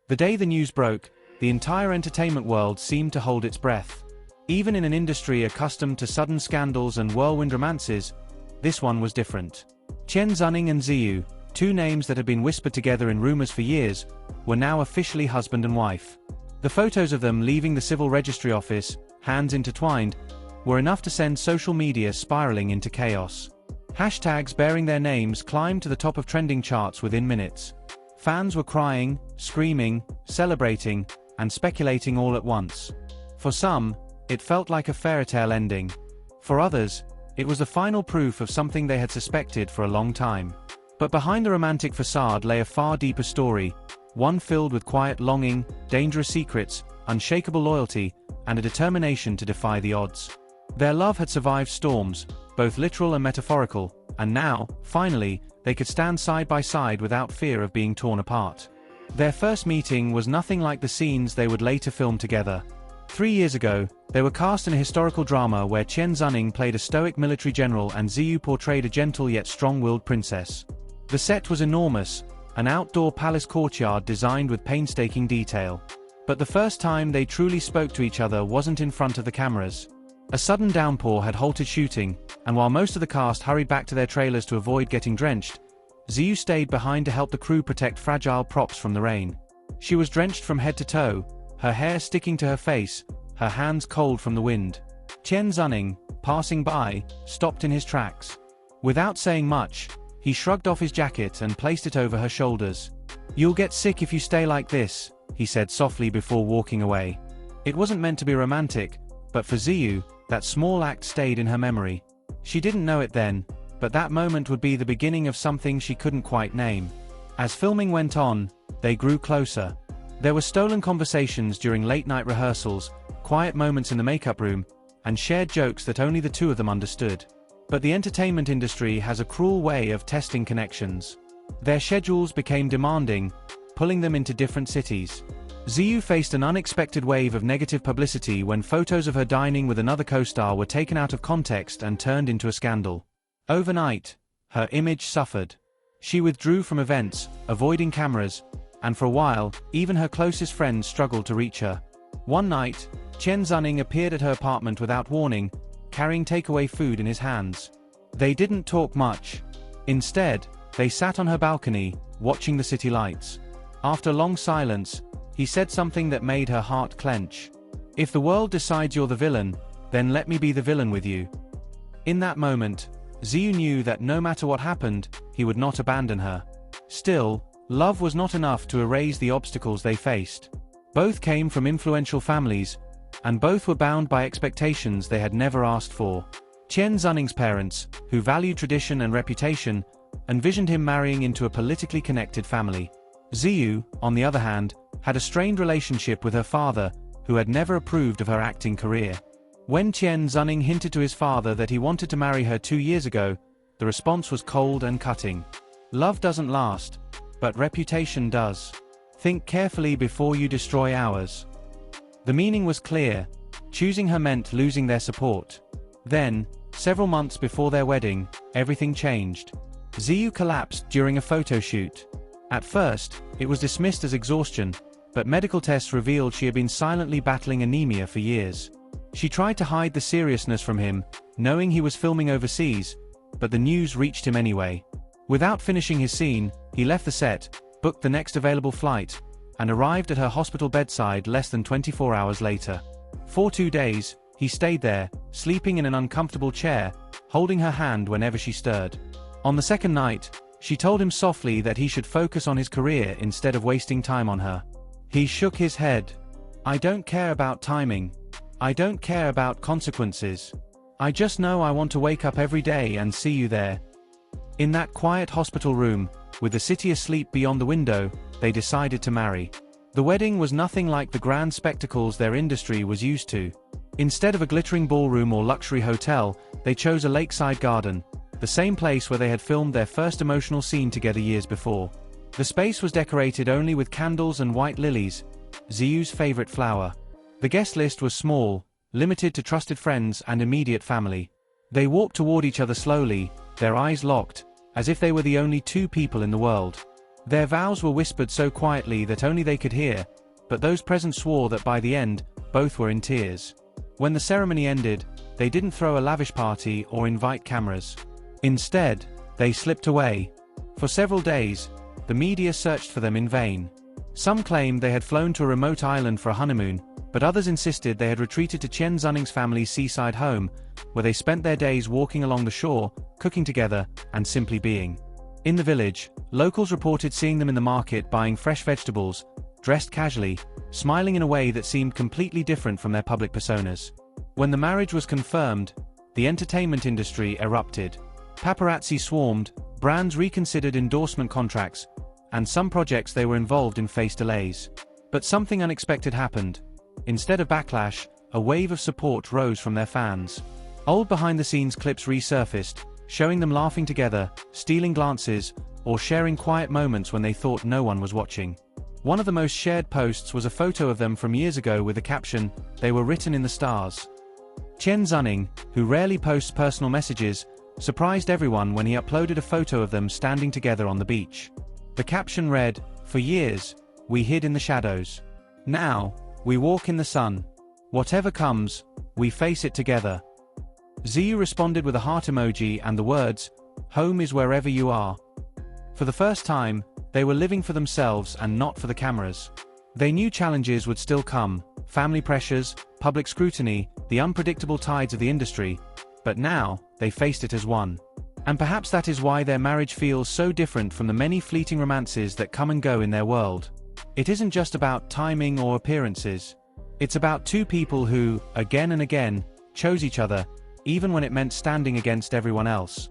The day the news broke, the entire entertainment world seemed to hold its breath. Even in an industry accustomed to sudden scandals and whirlwind romances, this one was different. Tian Xuning and Ziyu, two names that had been whispered together in rumors for years, were now officially husband and wife. The photos of them leaving the civil registry office, hands intertwined, were enough to send social media spiraling into chaos. Hashtags bearing their names climbed to the top of trending charts within minutes. Fans were crying, screaming, celebrating, and speculating all at once. For some, it felt like a fairy tale ending. For others, it was the final proof of something they had suspected for a long time. But behind the romantic facade lay a far deeper story, one filled with quiet longing, dangerous secrets, unshakable loyalty, and a determination to defy the odds. Their love had survived storms, both literal and metaphorical, and now, finally, they could stand side by side without fear of being torn apart. Their first meeting was nothing like the scenes they would later film together. 3 years ago, they were cast in a historical drama where Tian Xuning played a stoic military general and Ziyu portrayed a gentle yet strong-willed princess. The set was enormous, an outdoor palace courtyard designed with painstaking detail. But the first time they truly spoke to each other wasn't in front of the cameras. A sudden downpour had halted shooting, and while most of the cast hurried back to their trailers to avoid getting drenched, Ziyu stayed behind to help the crew protect fragile props from the rain. She was drenched from head to toe, her hair sticking to her face, her hands cold from the wind. Tian Xuning, passing by, stopped in his tracks. Without saying much, he shrugged off his jacket and placed it over her shoulders. "You'll get sick if you stay like this," he said softly before walking away. It wasn't meant to be romantic, but for Ziyu, that small act stayed in her memory. She didn't know it then, but that moment would be the beginning of something she couldn't quite name. As filming went on, they grew closer. There were stolen conversations during late-night rehearsals, quiet moments in the makeup room, and shared jokes that only the two of them understood. But the entertainment industry has a cruel way of testing connections. Their schedules became demanding, pulling them into different cities. Ziyu faced an unexpected wave of negative publicity when photos of her dining with another co-star were taken out of context and turned into a scandal. Overnight, her image suffered. She withdrew from events, avoiding cameras, and for a while, even her closest friends struggled to reach her. One night, Tian Xuning appeared at her apartment without warning, carrying takeaway food in his hands. They didn't talk much. Instead, they sat on her balcony, watching the city lights. After a long silence, he said something that made her heart clench. "If the world decides you're the villain, then let me be the villain with you." In that moment, Ziyu knew that no matter what happened, he would not abandon her. Still, love was not enough to erase the obstacles they faced. Both came from influential families, and both were bound by expectations they had never asked for. Tian Xuning's parents, who valued tradition and reputation, envisioned him marrying into a politically connected family. Ziyu, on the other hand, had a strained relationship with her father, who had never approved of her acting career. When Tian Xuning hinted to his father that he wanted to marry her 2 years ago, the response was cold and cutting. "Love doesn't last, but reputation does. Think carefully before you destroy ours." The meaning was clear. Choosing her meant losing their support. Then, several months before their wedding, everything changed. Ziyu collapsed during a photo shoot. At first, it was dismissed as exhaustion, but medical tests revealed she had been silently battling anemia for years. She tried to hide the seriousness from him, knowing he was filming overseas, but the news reached him anyway. Without finishing his scene, he left the set, booked the next available flight, and arrived at her hospital bedside less than 24 hours later. For 2 days, he stayed there, sleeping in an uncomfortable chair, holding her hand whenever she stirred. On the second night, she told him softly that he should focus on his career instead of wasting time on her. He shook his head. "I don't care about timing. I don't care about consequences. I just know I want to wake up every day and see you there." In that quiet hospital room, with the city asleep beyond the window, they decided to marry. The wedding was nothing like the grand spectacles their industry was used to. Instead of a glittering ballroom or luxury hotel, they chose a lakeside garden, the same place where they had filmed their first emotional scene together years before. The space was decorated only with candles and white lilies, Ziyu's favorite flower. The guest list was small, limited to trusted friends and immediate family. They walked toward each other slowly, their eyes locked, as if they were the only two people in the world. Their vows were whispered so quietly that only they could hear, but those present swore that by the end, both were in tears. When the ceremony ended, they didn't throw a lavish party or invite cameras. Instead, they slipped away. For several days, the media searched for them in vain. Some claimed they had flown to a remote island for a honeymoon, but others insisted they had retreated to Tian Xuning's family's seaside home, where they spent their days walking along the shore, cooking together, and simply being. In the village, locals reported seeing them in the market buying fresh vegetables, dressed casually, smiling in a way that seemed completely different from their public personas. When the marriage was confirmed, the entertainment industry erupted. Paparazzi swarmed, brands reconsidered endorsement contracts, and some projects they were involved in faced delays. But something unexpected happened. Instead of backlash, a wave of support rose from their fans. Old behind-the-scenes clips resurfaced, showing them laughing together, stealing glances, or sharing quiet moments when they thought no one was watching. One of the most shared posts was a photo of them from years ago with the caption, "They were written in the stars." Tian Xuning, who rarely posts personal messages, surprised everyone when he uploaded a photo of them standing together on the beach. The caption read, "For years, we hid in the shadows. Now, we walk in the sun. Whatever comes, we face it together." Ziyu responded with a heart emoji and the words, "Home is wherever you are." For the first time, they were living for themselves and not for the cameras. They knew challenges would still come, family pressures, public scrutiny, the unpredictable tides of the industry, but now, they faced it as one. And perhaps that is why their marriage feels so different from the many fleeting romances that come and go in their world. It isn't just about timing or appearances. It's about two people who, again and again, chose each other, even when it meant standing against everyone else.